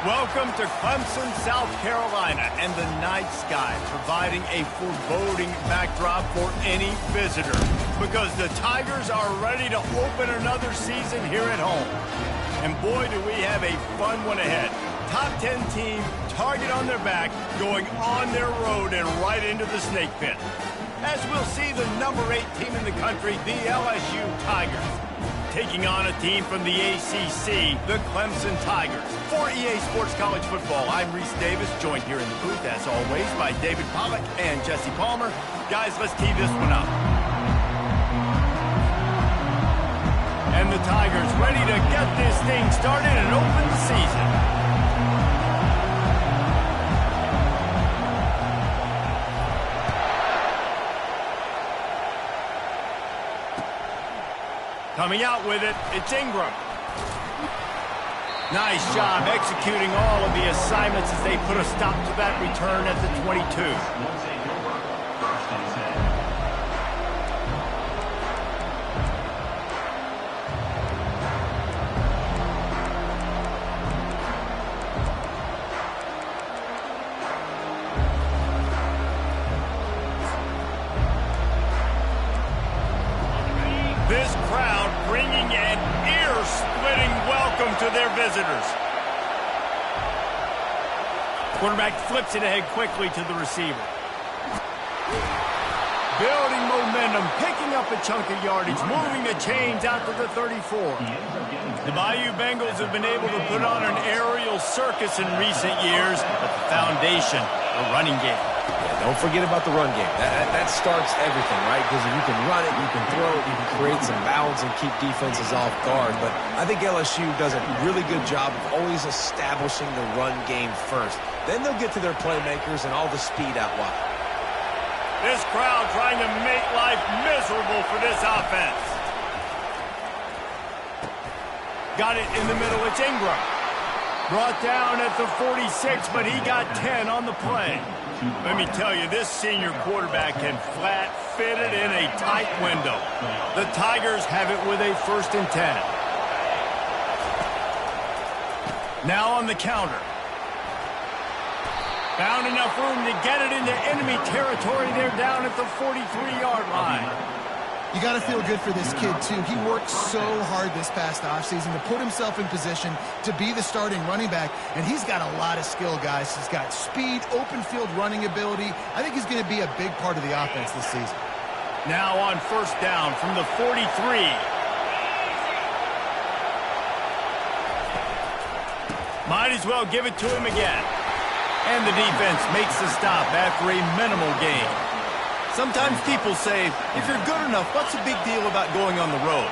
Welcome to Clemson, South Carolina, and the night sky providing a foreboding backdrop for any visitor because the Tigers are ready to open another season here at home. And boy, do we have a fun one ahead. Top 10 team, target on their back, going on their road and right into the snake pit. As we'll see the number 8 team in the country, the LSU Tigers, taking on a team from the ACC, the Clemson Tigers. For EA Sports College Football, I'm Reese Davis, joined here in the booth, as always, by David Pollack and Jesse Palmer. Guys, let's tee this one up. And the Tigers ready to get this thing started and open the season. Coming out with it, it's Ingram. Nice job executing all of the assignments as they put a stop to that return at the 22. This crowd bringing an ear-splitting welcome to their visitors. Quarterback flips it ahead quickly to the receiver. Building momentum, picking up a chunk of yardage, moving the chains out to the 34. The Bayou Bengals have been able to put on an aerial circus in recent years, but the foundation, a running game. Don't forget about the run game. That starts everything, right? Because if you can run it, you can throw it, you can create some balance and keep defenses off guard. But I think LSU does a really good job of always establishing the run game first. Then they'll get to their playmakers and all the speed out wide. This crowd trying to make life miserable for this offense. Got it in the middle. It's Ingram. Brought down at the 46, but he got 10 on the play. Let me tell you, this senior quarterback can flat fit it in a tight window. The Tigers have it with a 1st and 10. Now on the counter. Found enough room to get it into enemy territory. They're down at the 43-yard line. You got to feel good for this kid, too. He worked so hard this past offseason to put himself in position to be the starting running back, and he's got a lot of skill, guys. He's got speed, open field running ability. I think he's going to be a big part of the offense this season. Now on 1st down from the 43. Might as well give it to him again. And the defense makes the stop after a minimal gain. Sometimes people say, if you're good enough, what's the big deal about going on the road?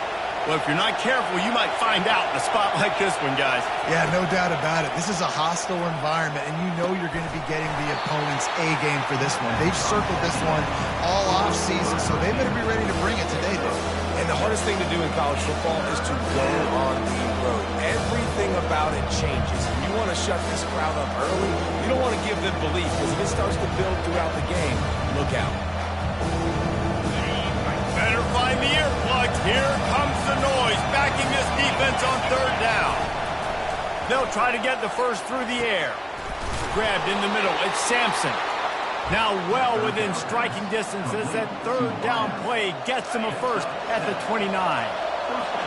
Well, if you're not careful, you might find out in a spot like this one, guys. Yeah, no doubt about it. This is a hostile environment, and you know you're going to be getting the opponent's A-game for this one. They've circled this one all off-season, so they better be ready to bring it today, though. And the hardest thing to do in college football is to go on the road. Everything about it changes. If you want to shut this crowd up early, you don't want to give them belief, because if it starts to build throughout the game, look out. Better find the earplugs. Here comes the noise, backing this defense on 3rd down. They'll try to get the first through the air. Grabbed in the middle. It's Sampson. Now well within striking distance as that 3rd down play gets them a first at the 29.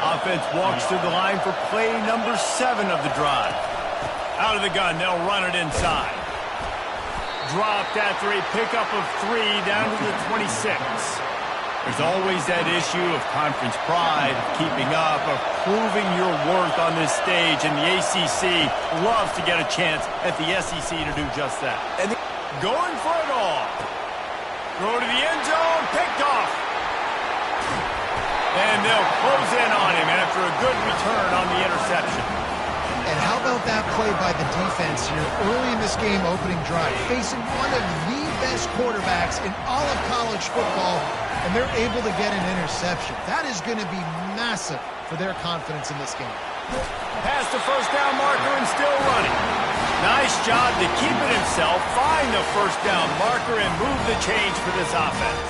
Offense walks through the line for play number 7 of the drive. Out of the gun, they'll run it inside. Dropped after a pickup of 3 down to the 26. There's always that issue of conference pride, of keeping up, of proving your worth on this stage, and the ACC loves to get a chance at the SEC to do just that. And going for it all. Throw to the end zone, picked off. And they'll close in on him after a good return on the interception. And how about that play by the defense here early in this game opening drive, facing one of the best quarterbacks in all of college football, and they're able to get an interception. That is going to be massive for their confidence in this game. Past the 1st down marker and still running. Nice job to keep it himself, find the 1st down marker, and move the change for this offense.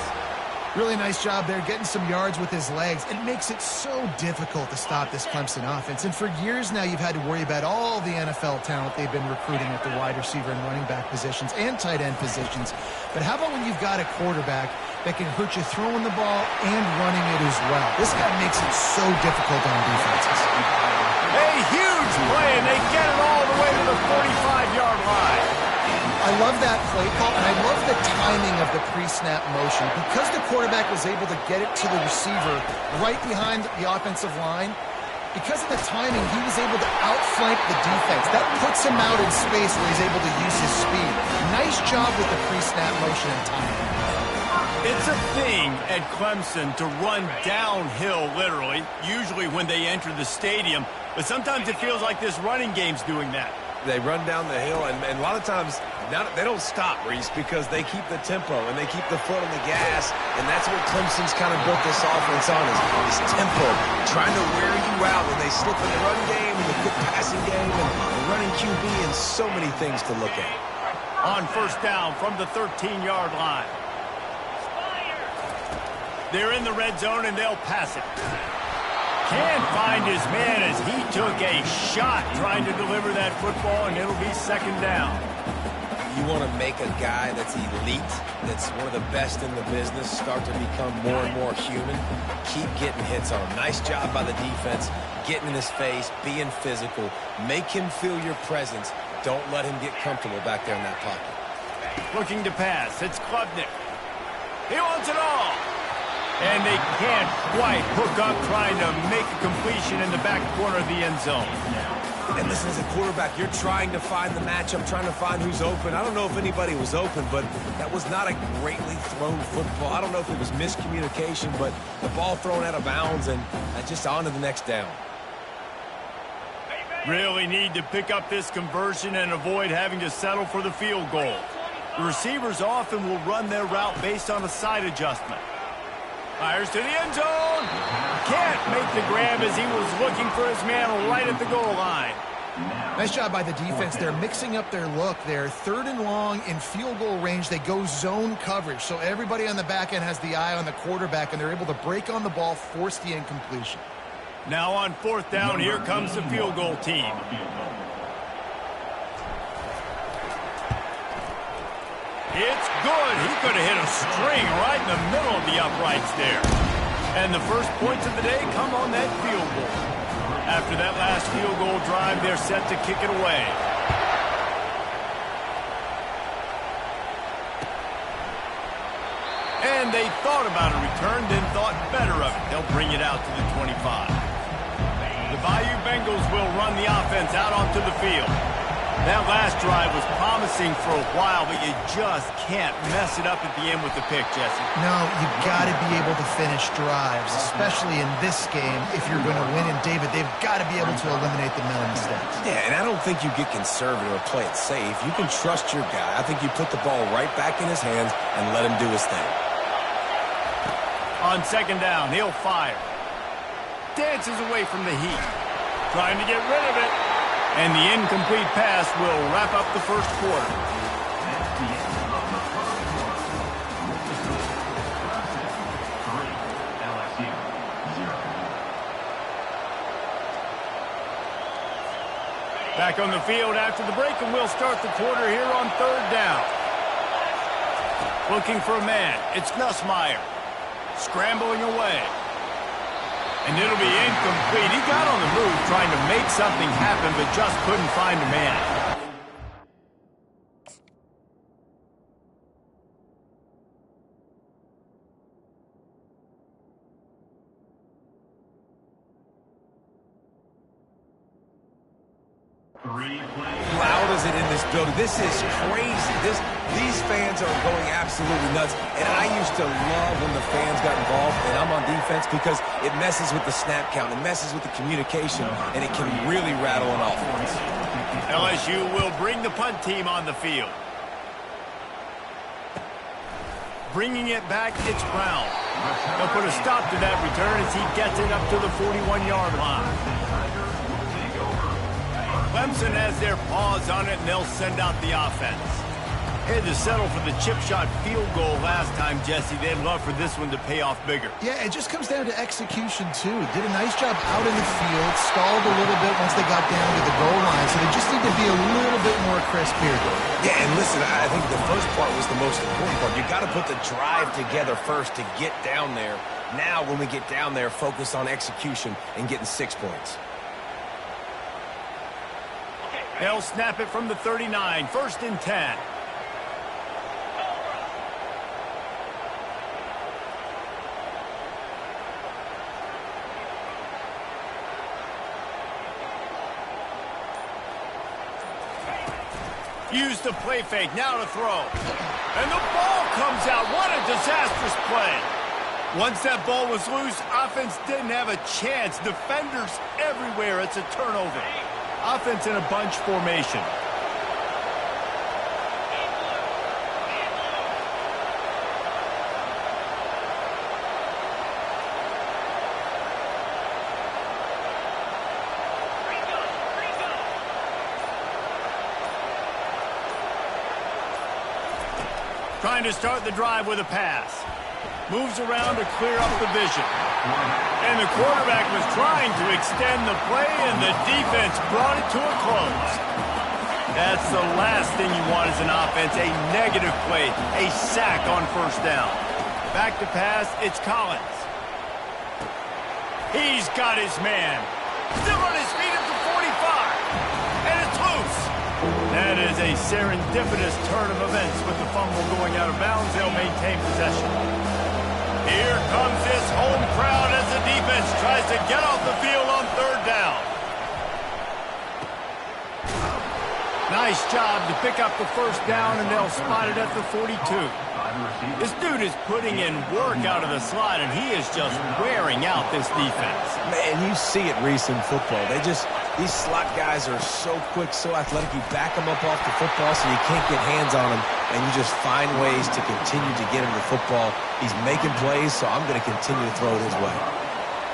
Really nice job there, getting some yards with his legs. It makes it so difficult to stop this Clemson offense. And for years now, you've had to worry about all the NFL talent they've been recruiting at the wide receiver and running back positions and tight end positions. But how about when you've got a quarterback that can hurt you throwing the ball and running it as well? This guy makes it so difficult on defenses. A huge play, and they get it all the way to the 45-yard line. I love that play call, and I love the timing of the pre-snap motion. Because the quarterback was able to get it to the receiver right behind the offensive line, because of the timing, he was able to outflank the defense. That puts him out in space where he's able to use his speed. Nice job with the pre-snap motion and timing. It's a thing at Clemson to run downhill, literally, usually when they enter the stadium. But sometimes it feels like this running game's doing that. They run down the hill, and a lot of times they don't stop, Reese, because they keep the tempo and they keep the foot on the gas, and that's what Clemson's kind of built this offense on, is tempo, trying to wear you out when they slip in the run game and the quick passing game and the running QB and so many things to look at. On first down from the 13-yard line. They're in the red zone, and they'll pass it. Can't find his man as he took a shot trying to deliver that football, and it'll be second down. You want to make a guy that's elite, that's one of the best in the business, start to become more and more human. Keep getting hits on him. Nice job by the defense, getting in his face, being physical. Make him feel your presence. Don't let him get comfortable back there in that pocket. Looking to pass. It's Klubnik. He wants it all. And they can't quite hook up trying to make a completion in the back corner of the end zone. And listen, as a quarterback, you're trying to find the matchup, trying to find who's open. I don't know if anybody was open, but that was not a greatly thrown football. I don't know if it was miscommunication, but the ball thrown out of bounds and just on to the next down. Really need to pick up this conversion and avoid having to settle for the field goal. The receivers often will run their route based on a side adjustment. Fires to the end zone. Can't make the grab as he was looking for his man right at the goal line. Nice job by the defense. They're mixing up their look. They're third and long in field goal range. They go zone coverage. So everybody on the back end has the eye on the quarterback, and they're able to break on the ball, force the incompletion. Now on fourth down, here comes the field goal team. It's good. He could have hit a string right in the middle of the uprights there. And the first points of the day come on that field goal. After that last field goal drive, they're set to kick it away. And they thought about a return, then thought better of it. They'll bring it out to the 25. The Bayou Bengals will run the offense out onto the field. That last drive was promising for a while, but you just can't mess it up at the end with the pick, Jesse. No, you've got to be able to finish drives, especially in this game. If you're going to win, and David, they've got to be able to eliminate the mental mistakes. Yeah, and I don't think you get conservative or play it safe. You can trust your guy. I think you put the ball right back in his hands and let him do his thing. On second down, he'll fire. Dances away from the heat. Trying to get rid of it. And the incomplete pass will wrap up the first quarter. Back on the field after the break, and we'll start the quarter here on third down. Looking for a man. It's Nussmeier. Scrambling away. And it'll be incomplete. He got on the move trying to make something happen, but just couldn't find a man. Loud as it in this building. This is crazy. These fans are going absolutely nuts. And I used to love when the fans got involved, and I'm on defense, because it messes with the snap count. It messes with the communication, and it can really rattle an offense. LSU will bring the punt team on the field. Bringing it back, it's Brown. They'll put a stop to that return as he gets it up to the 41-yard line. Clemson has their paws on it, and they'll send out the offense. Had to settle for the chip shot field goal last time, Jesse. They'd love for this one to pay off bigger. Yeah, it just comes down to execution, too. Did a nice job out in the field, stalled a little bit once they got down to the goal line, so they just need to be a little bit more crisp here. Yeah, and listen, I think the first part was the most important part. You got to put the drive together first to get down there. Now, when we get down there, focus on execution and getting 6 points. They'll snap it from the 39, 1st and 10. Use the play fake, now to throw. And the ball comes out. What a disastrous play. Once that ball was loose, offense didn't have a chance. Defenders everywhere. It's a turnover. Offense in a bunch formation. Trying to start the drive with a pass. Moves around to clear up the vision. And the quarterback was trying to extend the play, and the defense brought it to a close. That's the last thing you want as an offense, a negative play, a sack on 1st down. Back to pass, it's Collins. He's got his man. Still on his feet at the 45. And it's loose. That is a serendipitous turn of events. With the fumble going out of bounds, they'll maintain possession. Here comes this home crowd as the defense tries to get off the field on 3rd down. Nice job to pick up the 1st down, and they'll spot it at the 42. This dude is putting in work out of the slot, and he is just wearing out this defense. Man, you see it, Reese, in football. These slot guys are so quick, so athletic. You back them up off the football so you can't get hands on them, and you just find ways to continue to get him the football. He's making plays, so I'm going to continue to throw it his way.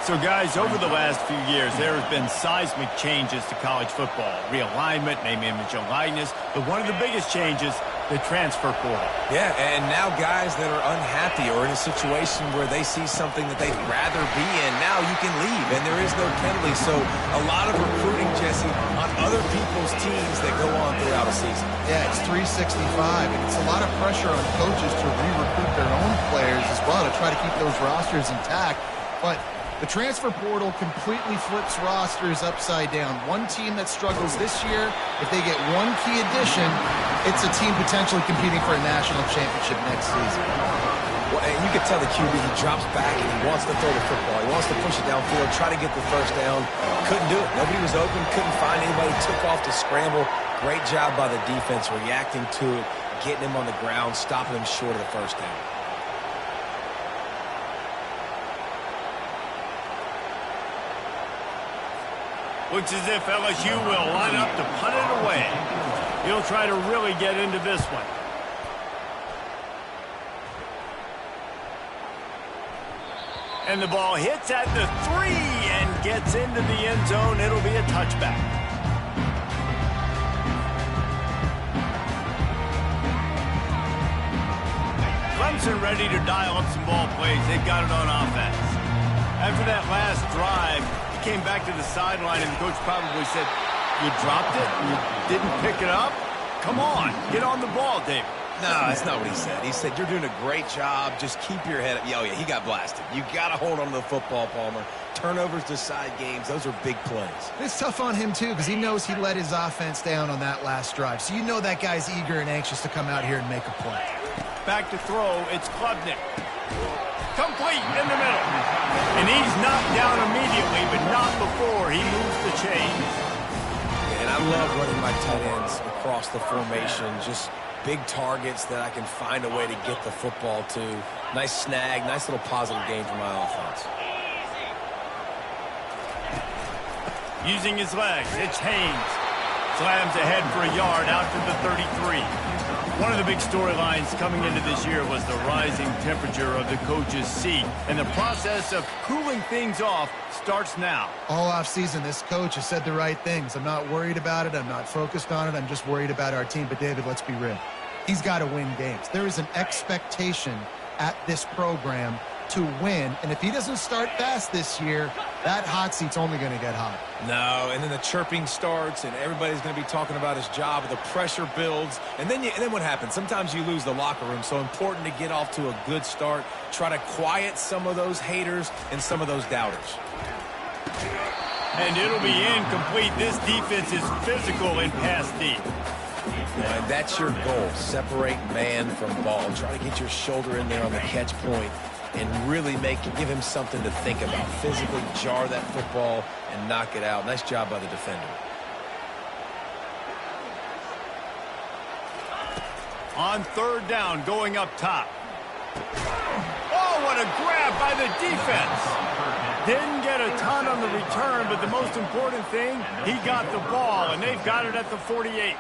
So, guys, over the last few years, there has been seismic changes to college football. Realignment, name, image, and likeness. But one of the biggest changes, the transfer portal. Yeah, and now guys that are unhappy or in a situation where they see something that they'd rather be in, now you can leave, and there is no penalty. So a lot of recruiting, Jesse, on other people's teams that go on throughout a season. Yeah, it's 365, and it's a lot of pressure on coaches to re-recruit their own players as well to try to keep those rosters intact. But the transfer portal completely flips rosters upside down. One team that struggles this year, if they get one key addition, it's a team potentially competing for a national championship next season. Well, and you can tell the QB, he drops back and he wants to throw the football. He wants to push it downfield, try to get the 1st down. Couldn't do it. Nobody was open, couldn't find anybody, took off to scramble. Great job by the defense reacting to it, getting him on the ground, stopping him short of the 1st down. Looks as if LSU will line up to punt it away. He'll try to really get into this one. And the ball hits at the 3 and gets into the end zone. It'll be a touchback. Clemson ready to dial up some ball plays. They've got it on offense. After that last drive, came back to the sideline, and the coach probably said, "You dropped it? You didn't pick it up? Come on, get on the ball, David." No, that's not what he said. He said, "You're doing a great job. Just keep your head up." Oh, yeah, he got blasted. You got to hold on to the football, Palmer. Turnovers decide games. Those are big plays. It's tough on him, too, because he knows he let his offense down on that last drive. So you know that guy's eager and anxious to come out here and make a play. Back to throw, it's Klubnik. Complete in the middle. And he's knocked down immediately, but not before he moves the chains. And I love running my tight ends across the formation. Just big targets that I can find a way to get the football to. Nice snag, nice little positive gain for my offense. Using his legs, it's Haynes. Slams ahead for a yard out to the 33. One of the big storylines coming into this year was the rising temperature of the coach's seat. And the process of cooling things off starts now. All offseason, this coach has said the right things. I'm not worried about it. I'm not focused on it. I'm just worried about our team. But, David, let's be real. He's got to win games. There is an expectation at this program to win, and if he doesn't start fast this year, that hot seat's only going to get hot. No, and then the chirping starts, and everybody's going to be talking about his job, the pressure builds, and then what happens? Sometimes you lose the locker room, so important to get off to a good start, try to quiet some of those haters and some of those doubters. And it'll be incomplete. This defense is physical and pass deep. And that's your goal. Separate man from ball. Try to get your shoulder in there on the catch point and really give him something to think about. Physically jar that football and knock it out. Nice job by the defender. On third down, going up top. Oh, what a grab by the defense. Didn't get a ton on the return, but the most important thing, he got the ball, and they've got it at the 48.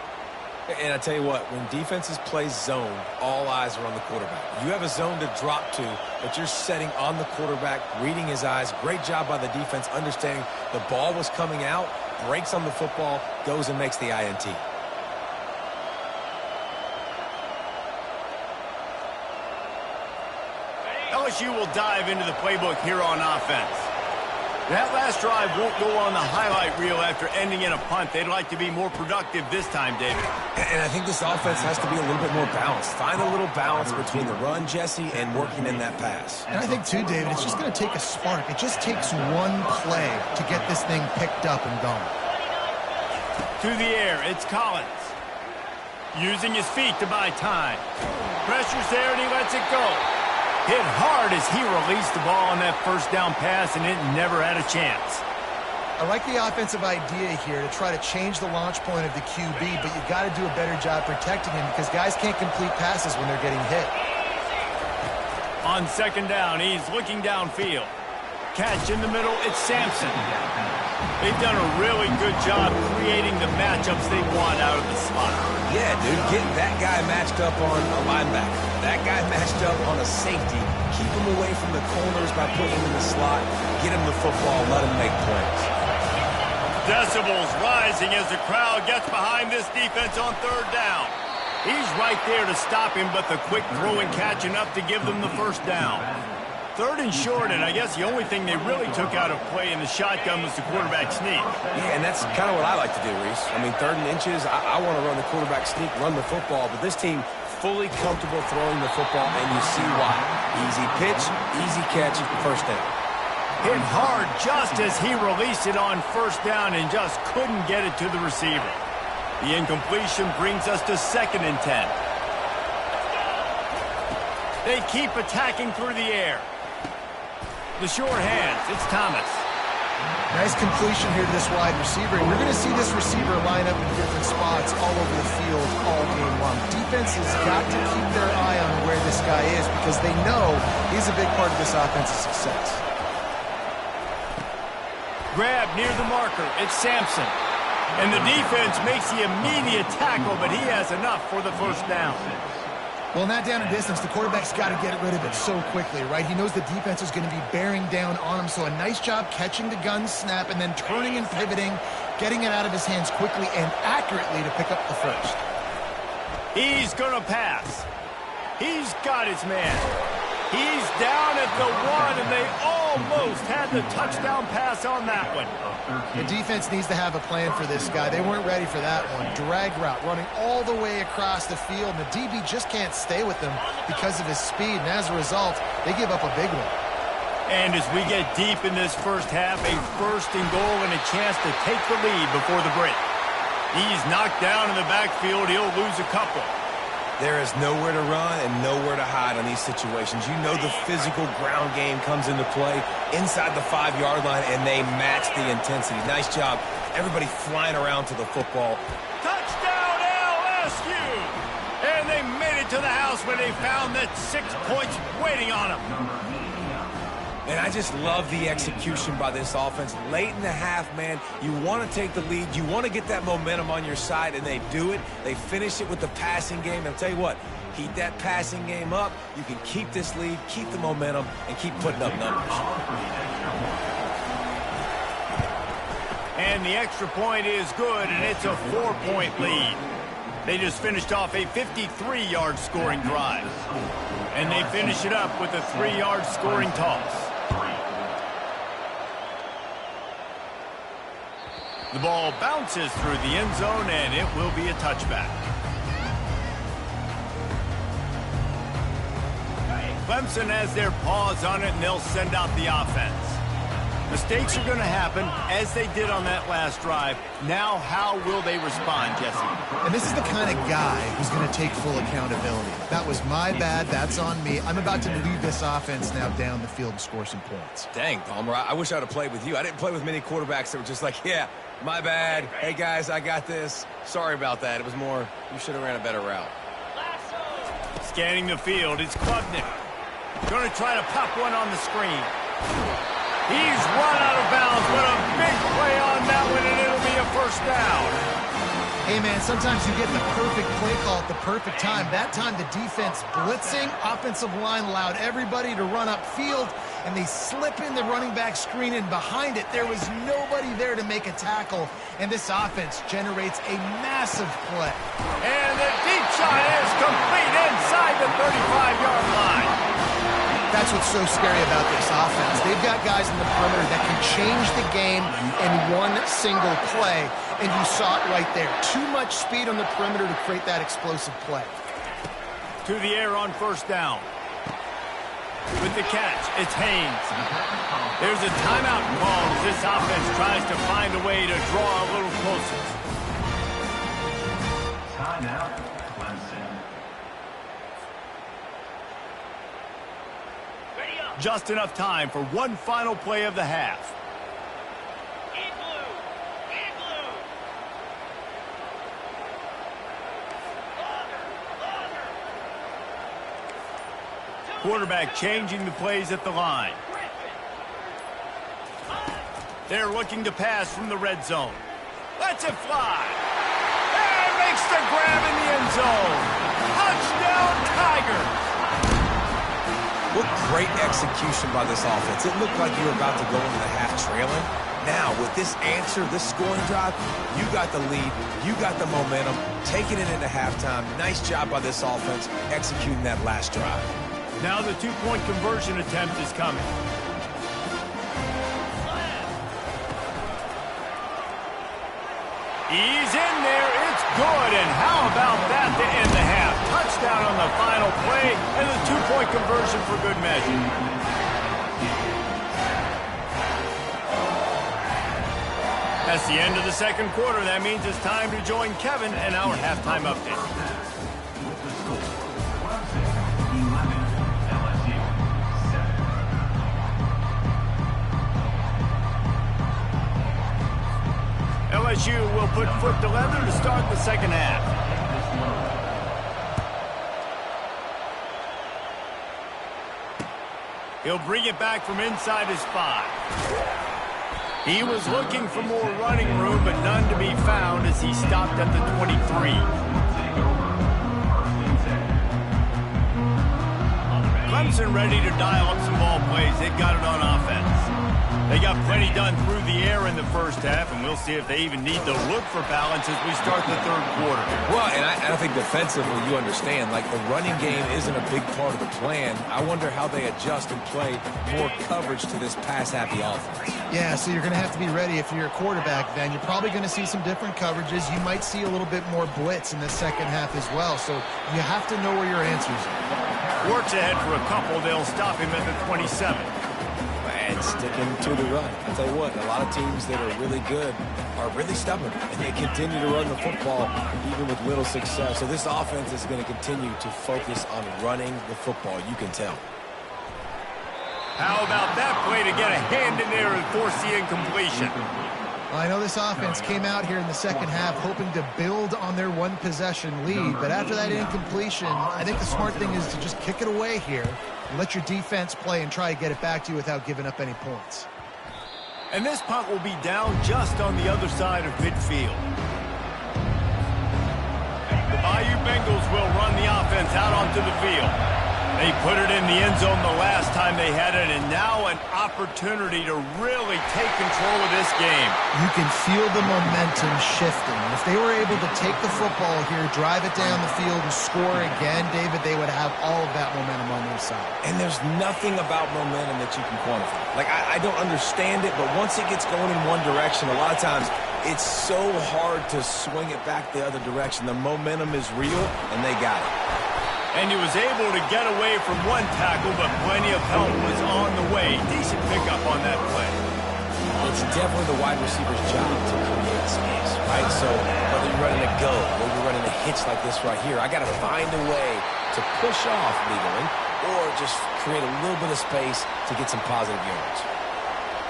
And I tell you what, when defenses play zone, all eyes are on the quarterback. You have a zone to drop to, but you're setting on the quarterback, reading his eyes. Great job by the defense, understanding the ball was coming out, breaks on the football, goes and makes the INT. LSU will dive into the playbook here on offense. That last drive won't go on the highlight reel after ending in a punt. They'd like to be more productive this time, David. And I think this offense has to be a little bit more balanced. Find a little balance between the run, Jesse, and working in that pass. And I think, too, David, it's just going to take a spark. It just takes one play to get this thing picked up and going. To the air, it's Collins. Using his feet to buy time. Pressure's there, and he lets it go. Hit hard as he released the ball on that first down pass, and it never had a chance. I like the offensive idea here to try to change the launch point of the QB, but you got to do a better job protecting him because guys can't complete passes when they're getting hit. On second down, he's looking downfield. Catch in the middle, it's Sampson. They've done a really good job creating the matchups they want out of the slot. Yeah, dude, get that guy matched up on a linebacker. That guy matched up on a safety. Keep him away from the corners by putting him in the slot. Get him the football, let him make plays. Decibels rising as the crowd gets behind this defense on third down. He's right there to stop him, but the quick throw and catch enough to give them the first down. Third and short, and I guess the only thing they really took out of play in the shotgun was the quarterback sneak. Yeah, and that's kind of what I like to do, Reese. I mean, third and inches, I want to run the quarterback sneak, run the football, but this team fully comfortable throwing the football, and you see why. Easy pitch, easy catch, first down. Hit hard just as he released it on first down and just couldn't get it to the receiver. The incompletion brings us to 2nd and 10. They keep attacking through the air. The short hands, it's Thomas. Nice completion here to this wide receiver. And we're going to see this receiver line up in different spots all over the field all game long. Defense has got to keep their eye on where this guy is because they know he's a big part of this offense's success. Grab near the marker, it's Sampson. And the defense makes the immediate tackle, but he has enough for the first down. Well, in that down and distance, the quarterback's got to get rid of it so quickly, right? He knows the defense is going to be bearing down on him, so a nice job catching the gun snap and then turning and pivoting, getting it out of his hands quickly and accurately to pick up the first. He's going to pass. He's got his man. He's down at the 1, and they almost had the touchdown pass on that one. The defense needs to have a plan for this guy. They weren't ready for that one. Drag route, running all the way across the field, and the DB just can't stay with them because of his speed, and as a result, they give up a big one. And as we get deep in this first half, a 1st and goal and a chance to take the lead before the break. He's knocked down in the backfield. He'll lose a couple. There is nowhere to run and nowhere to hide on these situations. You know the physical ground game comes into play inside the 5-yard line, and they match the intensity. Nice job. Everybody flying around to the football. Touchdown, LSU! And they made it to the house when they found that 6 points waiting on them. And I just love the execution by this offense. Late in the half, man, you want to take the lead. You want to get that momentum on your side, and they do it. They finish it with the passing game. And I'll tell you what, keep that passing game up. You can keep this lead, keep the momentum, and keep putting up numbers. And the extra point is good, and it's a 4-point lead. They just finished off a 53-yard scoring drive. And they finish it up with a 3-yard scoring toss. The ball bounces through the end zone, and it will be a touchback. Clemson has their paws on it, and they'll send out the offense. Mistakes are going to happen, as they did on that last drive. Now, how will they respond, Jesse? And this is the kind of guy who's going to take full accountability. That was my bad. That's on me. I'm about to lead this offense now down the field and score some points. Dang, Palmer, I wish I would have played with you. I didn't play with many quarterbacks that were just like, yeah, my bad. Hey, guys, I got this. Sorry about that. It was more, you should have ran a better route. Scanning the field, it's Klubnik. Going to try to pop one on the screen. He's run out of bounds, but a big play on that one, and it'll be a first down. Hey, man, sometimes you get the perfect play call at the perfect time. That time the defense blitzing, offensive line allowed everybody to run upfield, and they slip in the running back screen, and behind it there was nobody there to make a tackle, and this offense generates a massive play. And the deep shot is complete inside the 35-yard line. That's what's so scary about this offense. They've got guys in the perimeter that can change the game in one single play, and you saw it right there. Too much speed on the perimeter to create that explosive play. To the air on first down. With the catch, it's Haynes. There's a timeout called as this offense tries to find a way to draw a little closer. Timeout, Clemson. Just enough time for one final play of the half. Quarterback changing the plays at the line. They're looking to pass from the red zone. Lets it fly. And makes the grab in the end zone. Touchdown, Tigers. What great execution by this offense. It looked like you were about to go into the half trailing. Now, with this answer, this scoring drive, you got the lead, you got the momentum, taking it into halftime. Nice job by this offense executing that last drive. Now the two-point conversion attempt is coming. He's in there. It's good. And how about that to end the half? Touchdown on the final play and the two-point conversion for good measure. That's the end of the second quarter. That means it's time to join Kevin and our halftime update. LSU will put foot to leather to start the second half. He'll bring it back from inside his 5. He was looking for more running room, but none to be found as he stopped at the 23. Clemson ready to dial up some ball plays. They've got it on offense. They got plenty done through the air in the first half, and we'll see if they even need to look for balance as we start the third quarter. Well, and I think defensively, you understand, like the running game isn't a big part of the plan. I wonder how they adjust and play more coverage to this pass-happy offense. Yeah, so you're going to have to be ready if you're a quarterback then. You're probably going to see some different coverages. You might see a little bit more blitz in the second half as well, so you have to know where your answers are. Works ahead for a couple. They'll stop him at the 27. And sticking to the run. I'll tell you what, a lot of teams that are really good are really stubborn, and they continue to run the football even with little success. So this offense is going to continue to focus on running the football. You can tell. How about that play to get a hand in there and force the incompletion? Well, I know this offense came out here in the second half hoping to build on their one-possession lead, but after that incompletion, I think the smart thing is to just kick it away here and let your defense play and try to get it back to you without giving up any points. And this punt will be down just on the other side of midfield. The Bayou Bengals will run the offense out onto the field. They put it in the end zone the last time they had it, and now an opportunity to really take control of this game. You can feel the momentum shifting. If they were able to take the football here, drive it down the field, and score again, David, they would have all of that momentum on their side. And there's nothing about momentum that you can quantify. Like, I don't understand it, but once it gets going in one direction, a lot of times it's so hard to swing it back the other direction. The momentum is real, and they got it. And he was able to get away from one tackle, but plenty of help was on the way. Decent pickup on that play. It's definitely the wide receiver's job to create space, right? So whether you're running a go or you're running a hitch like this right here, I got to find a way to push off legally or just create a little bit of space to get some positive yards.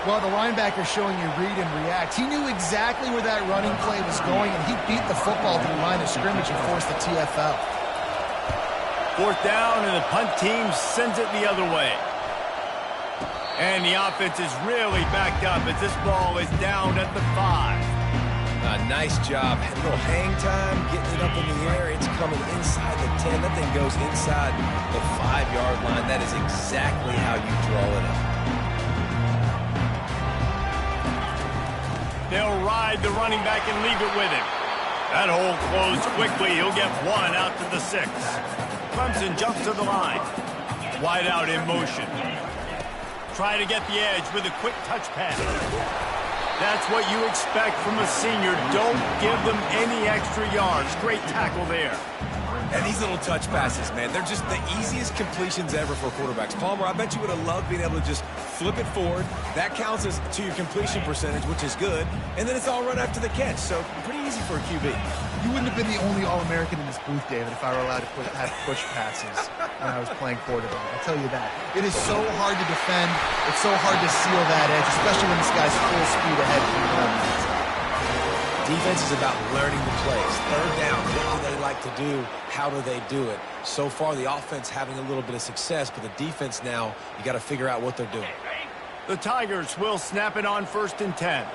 Well, the linebacker showing you read and react. He knew exactly where that running play was going, and he beat the football to the line of scrimmage and forced the TFL. Fourth down, and the punt team sends it the other way. And the offense is really backed up as this ball is down at the 5. Nice job. A little hang time, getting it up in the air. It's coming inside the 10. That thing goes inside the 5-yard line. That is exactly how you draw it up. They'll ride the running back and leave it with him. That hole closed quickly. He'll get one out to the 6. Clemson jumps to the line. Wide out in motion. Try to get the edge with a quick touch pass. That's what you expect from a senior. Don't give them any extra yards. Great tackle there. And these little touch passes, man, they're just the easiest completions ever for quarterbacks. Palmer, I bet you would have loved being able to just flip it forward. That counts as to your completion percentage, which is good. And then it's all run after the catch. So pretty easy for a QB. You wouldn't have been the only All-American in this booth, David, if I were allowed to have push passes when I was playing quarterback. I'll tell you that. It is so hard to defend. It's so hard to seal that edge, especially when this guy's full speed ahead from the home. Defense is about learning the plays. Third down, what do they like to do? How do they do it? So far, the offense having a little bit of success, but the defense now, you got to figure out what they're doing. The Tigers will snap it on 1st and 10.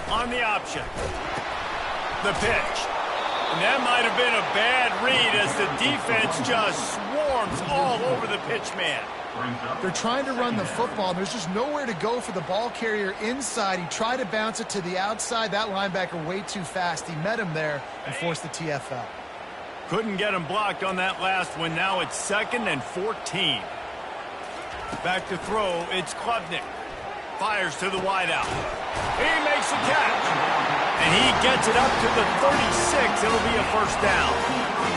On the option. The pitch. And that might have been a bad read as the defense just swarms all over the pitch man. They're trying to run the football. There's just nowhere to go for the ball carrier inside. He tried to bounce it to the outside. That linebacker way too fast. He met him there and forced the TFL. Couldn't get him blocked on that last one. Now it's 2nd and 14. Back to throw. It's Klubnik. Fires to the wideout. He makes a catch. And he gets it up to the 36. It'll be a first down.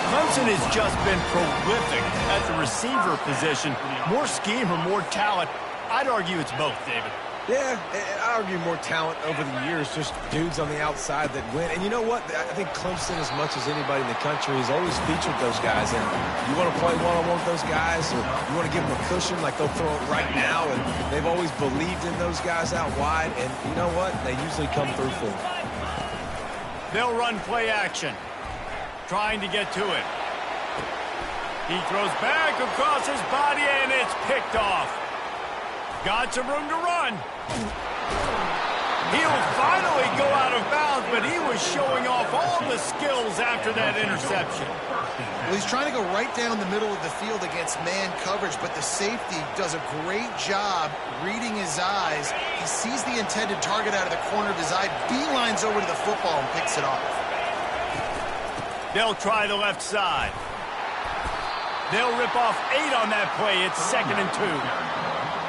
Clemson has just been prolific at the receiver position. More scheme or more talent? I'd argue it's both, David. Yeah, I argue more talent over the years, just dudes on the outside that win. And you know what? I think Clemson, as much as anybody in the country, has always featured those guys. And you want to play one-on-one with those guys, or you want to give them a cushion like they'll throw it right now. And they've always believed in those guys out wide. And you know what? They usually come through for them. They'll run play action. Trying to get to it. He throws back across his body, and it's picked off. Got some room to run. He'll finally go out of bounds, but he was showing off all the skills after that interception. Well, he's trying to go right down the middle of the field against man coverage, but the safety does a great job reading his eyes. He sees the intended target out of the corner of his eye, beelines over to the football, and picks it off. They'll try the left side. They'll rip off 8 on that play. It's 2nd and 2.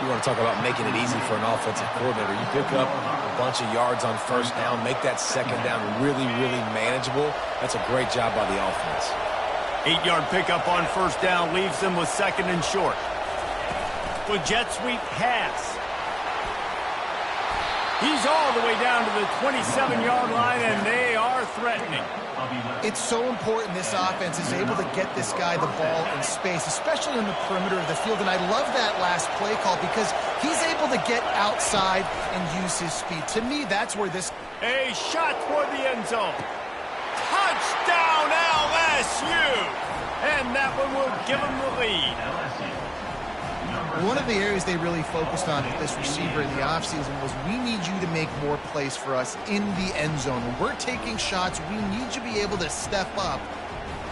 You want to talk about making it easy for an offensive coordinator. You pick up a bunch of yards on first down, make that second down really, really manageable. That's a great job by the offense. 8-yard pickup on first down leaves them with 2nd and short. With jet sweep pass. He's all the way down to the 27-yard line, and they are threatening. It's so important this offense is able to get this guy the ball in space, especially on the perimeter of the field. And I love that last play call because he's able to get outside and use his speed. To me, that's where this... A shot toward the end zone. Touchdown, LSU! And that one will give them the lead. One of the areas they really focused on with this receiver in the offseason was we need you to make more plays for us in the end zone. When we're taking shots, we need you to be able to step up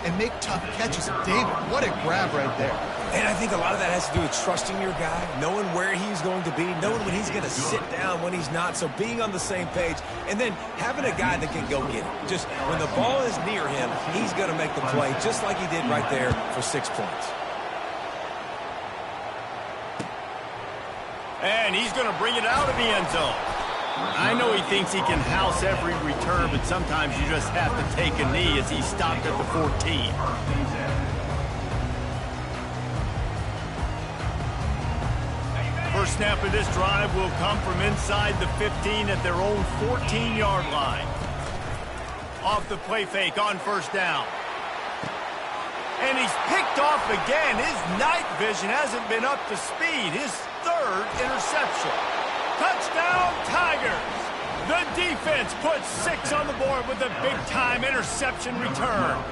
and make tough catches. David, what a grab right there. And I think a lot of that has to do with trusting your guy, knowing where he's going to be, knowing when he's going to sit down, when he's not, so being on the same page, and then having a guy that can go get it. Just when the ball is near him, he's going to make the play, just like he did right there for 6 points. And he's going to bring it out of the end zone. I know he thinks he can house every return, but sometimes you just have to take a knee as he stopped at the 14. First snap of this drive will come from inside the 15 at their own 14-yard line. Off the play fake on first down. And he's picked off again. His night vision hasn't been up to speed. His third interception. Touchdown, Tigers! The defense puts 6 on the board with a big-time interception return.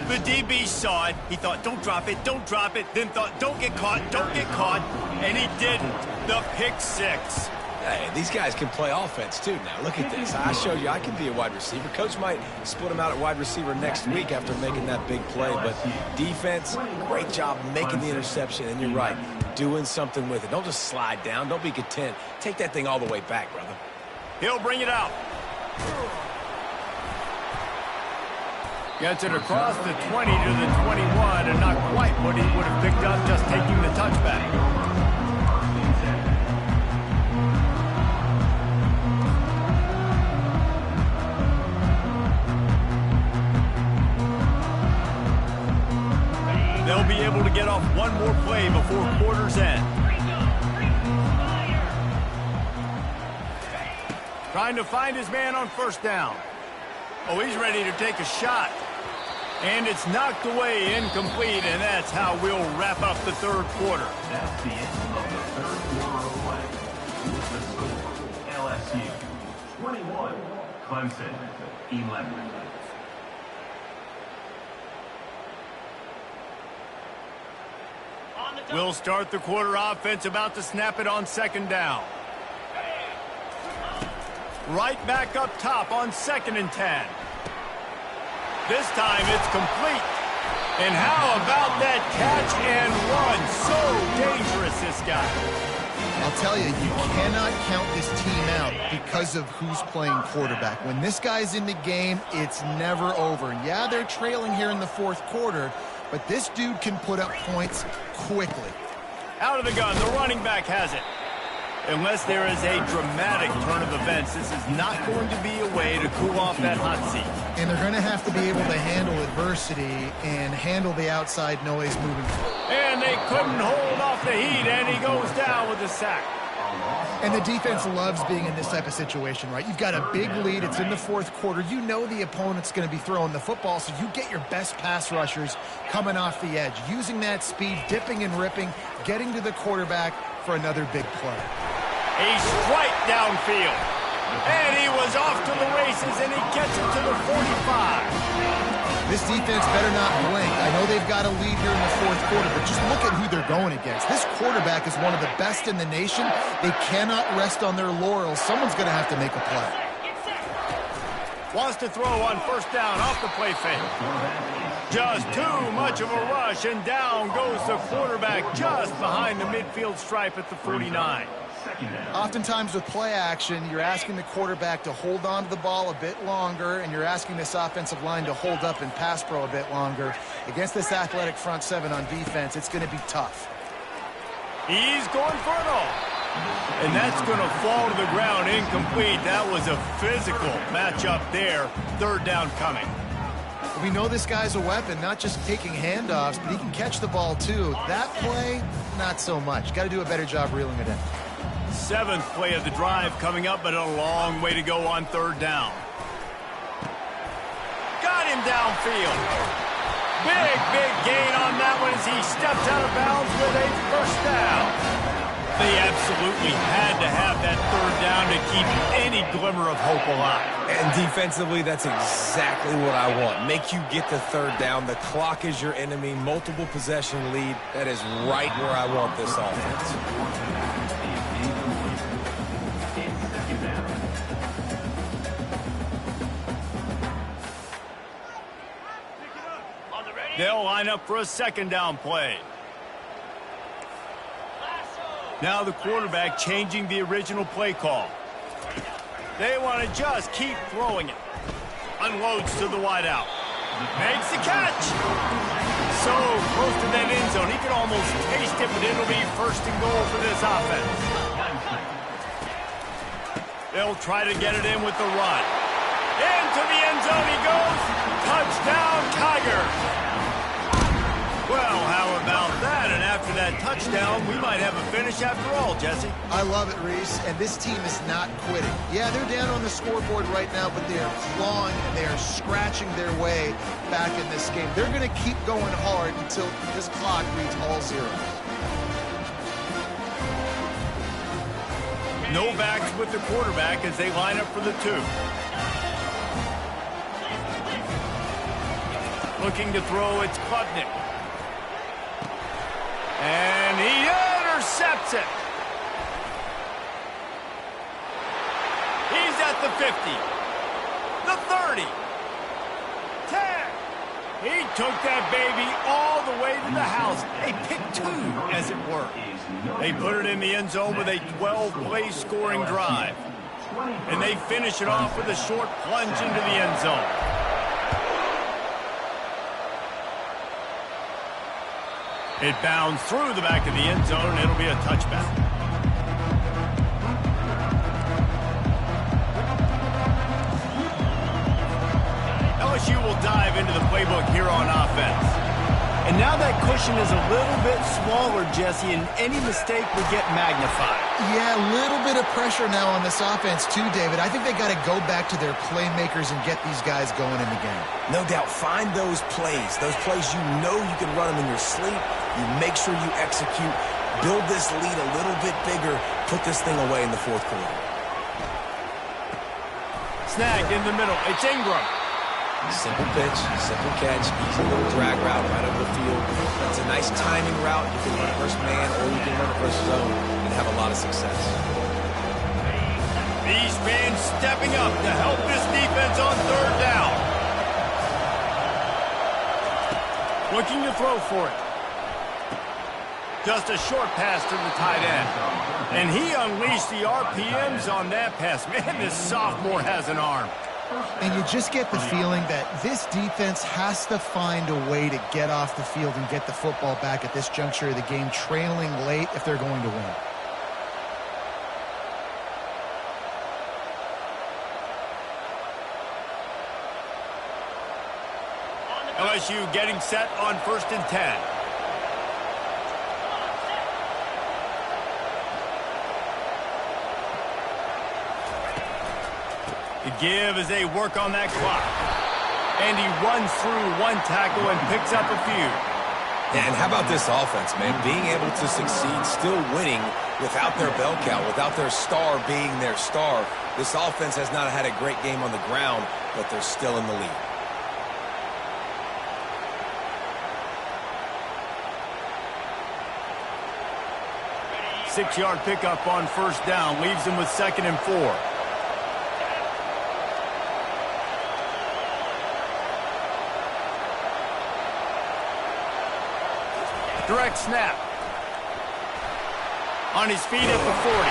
The DB saw it. He thought, don't drop it, then thought, don't get caught, and he didn't. The pick 6. Hey, these guys can play offense, too, now. Look at this. I showed you I can be a wide receiver. Coach might split him out at wide receiver next week after making that big play, but defense, great job making the interception, and you're right, doing something with it. Don't just slide down. Don't be content. Take that thing all the way back, brother. He'll bring it out. Gets it across the 20 to the 21, and not quite what he would have picked up just taking the touchback. They'll be able to get off one more play before quarter's end. Trying to find his man on first down. Oh, he's ready to take a shot. And it's knocked away, incomplete, and that's how we'll wrap up the third quarter. That's the end of the third quarter of play. The score, LSU 21, Clemson 11. We'll start the quarter offense, about to snap it on second down. Right back up top on 2nd and 10. This time it's complete. And how about that catch and run? So dangerous, this guy. I'll tell you, you cannot count this team out because of who's playing quarterback. When this guy's in the game, it's never over. Yeah, they're trailing here in the fourth quarter, but this dude can put up points quickly. Out of the gun, the running back has it. Unless there is a dramatic turn of events, this is not going to be a way to cool off that hot seat. And they're going to have to be able to handle adversity and handle the outside noise moving forward. And they couldn't hold off the heat, and he goes down with a sack. And the defense loves being in this type of situation, right? You've got a big lead. It's in the fourth quarter. You know the opponent's going to be throwing the football, so you get your best pass rushers coming off the edge, using that speed, dipping and ripping, getting to the quarterback for another big play. He's right downfield. And he was off to the races, and he gets it to the 45. This defense better not blink. I know they've got a lead here in the fourth quarter, but just look at who they're going against. This quarterback is one of the best in the nation. They cannot rest on their laurels. Someone's going to have to make a play. Wants to throw on first down off the play fake. Just too much of a rush, and down goes the quarterback just behind the midfield stripe at the 49. Oftentimes with play action, you're asking the quarterback to hold on to the ball a bit longer, and you're asking this offensive line to hold up in pass pro a bit longer. Against this athletic front seven on defense, it's going to be tough. He's going for it all. And that's going to fall to the ground incomplete. That was a physical matchup there. Third down coming. We know this guy's a weapon, not just taking handoffs, but he can catch the ball too. That play, not so much. Got to do a better job reeling it in. 7th play of the drive coming up, but a long way to go on third down. Got him downfield. Big gain on that one as he steps out of bounds with a first down. They absolutely had to have that third down to keep any glimmer of hope alive. And defensively, that's exactly what I want. Make you get the third down. The clock is your enemy. Multiple possession lead. That is right where I want this offense. They'll line up for a second down play. Now the quarterback changing the original play call. They want to just keep throwing it. Unloads to the wideout. Makes the catch. So close to that end zone. He could almost taste it, but it'll be first and goal for this offense. They'll try to get it in with the run. Into the end zone he goes. Touchdown, Tigers. Well, how about that? And after that touchdown, we might have a finish after all, Jesse. I love it, Reese, and this team is not quitting. Yeah, they're down on the scoreboard right now, but they are clawing and they are scratching their way back in this game. They're going to keep going hard until this clock reads all zeros. No backs with the quarterback as they line up for the 2. Looking to throw, it's Klubnik. And he intercepts it. He's at the 50. The 30. 10. He took that baby all the way to the house. A pick 2, as it were. They put it in the end zone with a 12-play scoring drive. And they finish it off with a short plunge into the end zone. It bounds through the back of the end zone, and it'll be a touchback. LSU will dive into the playbook here on offense. And now that cushion is a little bit smaller, Jesse, and any mistake would get magnified. Yeah, a little bit of pressure now on this offense too, David. I think they got to go back to their playmakers and get these guys going in the game. No doubt, find those plays you know you can run them in your sleep. You make sure you execute, build this lead a little bit bigger, put this thing away in the fourth quarter. Snagged in the middle. It's Ingram. Simple pitch, simple catch, easy little drag route right over the field. It's a nice timing route. You can run it versus man or you can run it versus zone and have a lot of success. These fans stepping up to help this defense on third down. Looking to throw for it. Just a short pass to the tight end. And he unleashed the RPMs on that pass. Man, this sophomore has an arm. And you just get the feeling that this defense has to find a way to get off the field and get the football back at this juncture of the game, trailing late if they're going to win. LSU getting set on 1st and 10. The give as they work on that clock. And he runs through one tackle and picks up a few. And how about this offense, man? Being able to succeed, still winning without their bell cow, without their star being their star. This offense has not had a great game on the ground, but they're still in the lead. Six-yard pickup on 1st down. Leaves them with 2nd and 4. Direct snap. On his feet at the 40.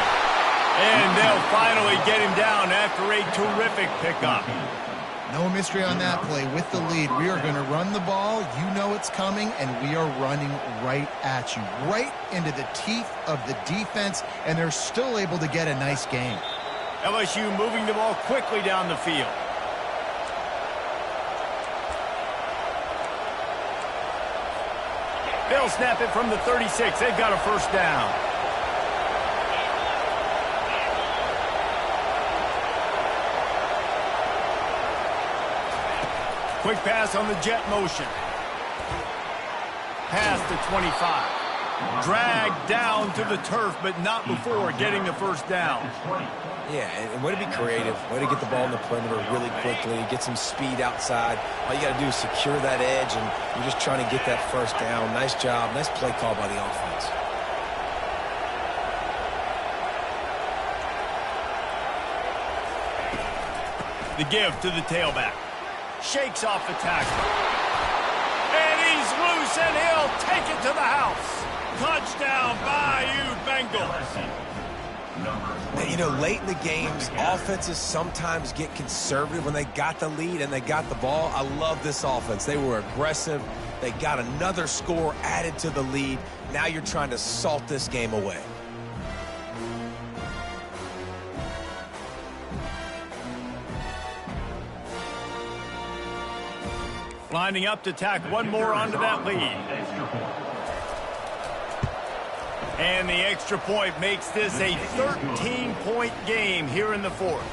And they'll finally get him down after a terrific pickup. No mystery on that play. With the lead, we are going to run the ball. You know it's coming, and we are running right at you. Right into the teeth of the defense, and they're still able to get a nice game. LSU moving the ball quickly down the field. They'll snap it from the 36. They've got a 1st down. Quick pass on the jet motion. Pass to 25. Dragged down to the turf, but not before getting the 1st down. Yeah, and way to be creative, way to get the ball in the perimeter really quickly, get some speed outside. All you got to do is secure that edge, and you're just trying to get that 1st down. Nice job, nice play call by the offense. The give to the tailback. Shakes off the tackle. And he's and he'll take it to the house. Touchdown, Bayou Bengals. And, you know, late in the games, offenses sometimes get conservative when they got the lead and they got the ball. I love this offense. They were aggressive. They got another score added to the lead. Now you're trying to salt this game away. Lining up to tack one more onto that lead. And the extra point makes this a 13-point game here in the fourth.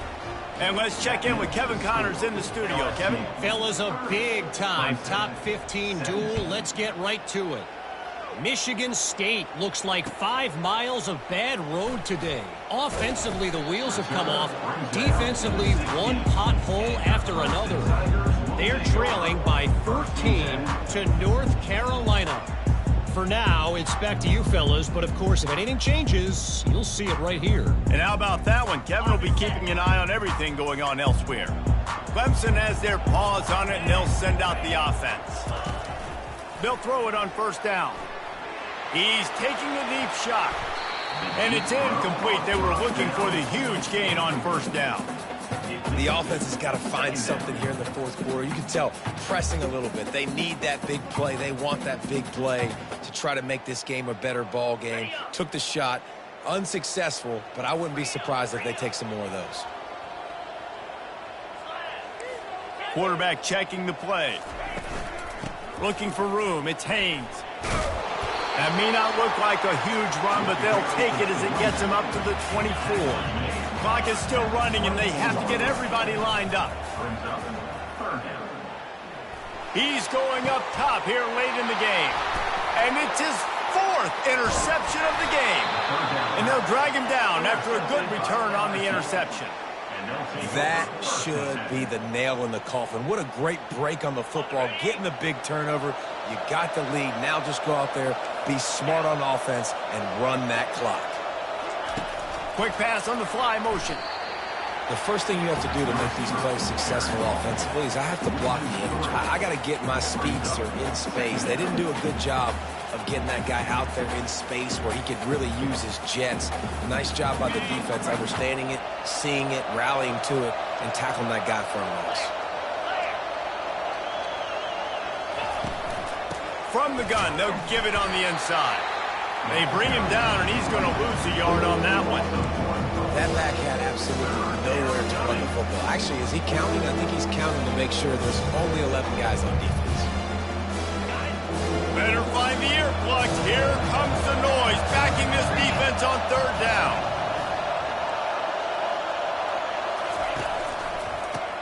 And let's check in with Kevin Connors in the studio. Kevin? Fellas, a big-time top 15 duel. Let's get right to it. Michigan State looks like 5 miles of bad road today. Offensively, the wheels have come off. Defensively, one pothole after another. They're trailing by 13 to North Carolina. For now, it's back to you fellas, but of course, if anything changes, you'll see it right here. And how about that one? Kevin will be keeping an eye on everything going on elsewhere. Clemson has their paws on it, and they'll send out the offense. They'll throw it on first down. He's taking a deep shot, and it's incomplete. They were looking for the huge gain on first down. The offense has got to find something here in the fourth quarter. You can tell pressing a little bit. They need that big play. They want that big play to try to make this game a better ball game. Took the shot, unsuccessful, but I wouldn't be surprised if they take some more of those. Quarterback checking the play. Looking for room. It's Haynes. That may not look like a huge run, but they'll take it as it gets him up to the 24. Clock is still running, and they have to get everybody lined up. He's going up top here late in the game. And it's his 4th interception of the game. And they'll drag him down after a good return on the interception. That should be the nail in the coffin. What a great break on the football. Getting the big turnover. You got the lead. Now just go out there, be smart on offense, and run that clock. Quick pass on the fly motion. The first thing you have to do to make these plays successful offensively is I have to block the edge. I got to get my speedster in space. They didn't do a good job of getting that guy out there in space where he could really use his jets. Nice job by the defense, understanding it, seeing it, rallying to it, and tackling that guy for a loss. From the gun, they'll give it on the inside. They bring him down, and he's going to lose a yard on that one. That back had absolutely nowhere to run the football. Actually, is he counting? I think he's counting to make sure there's only 11 guys on defense. Better find the earplugs. Here comes the noise, backing this defense on third down.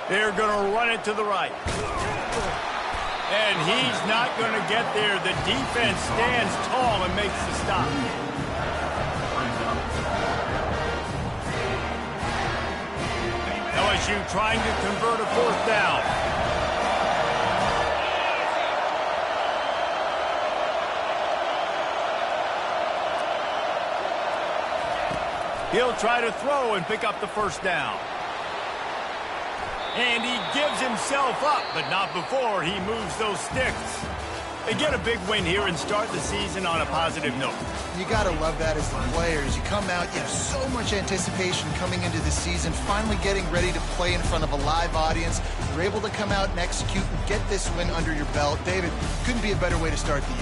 They're going to run it to the right. And he's not going to get there. The defense stands tall and makes the stop. LSU trying to convert a 4th down. He'll try to throw and pick up the first down. And he gives himself up, but not before he moves those sticks. They get a big win here and start the season on a positive note. You got to love that as the players. You come out, you have so much anticipation coming into the season, finally getting ready to play in front of a live audience. You're able to come out and execute and get this win under your belt. David, couldn't be a better way to start the year.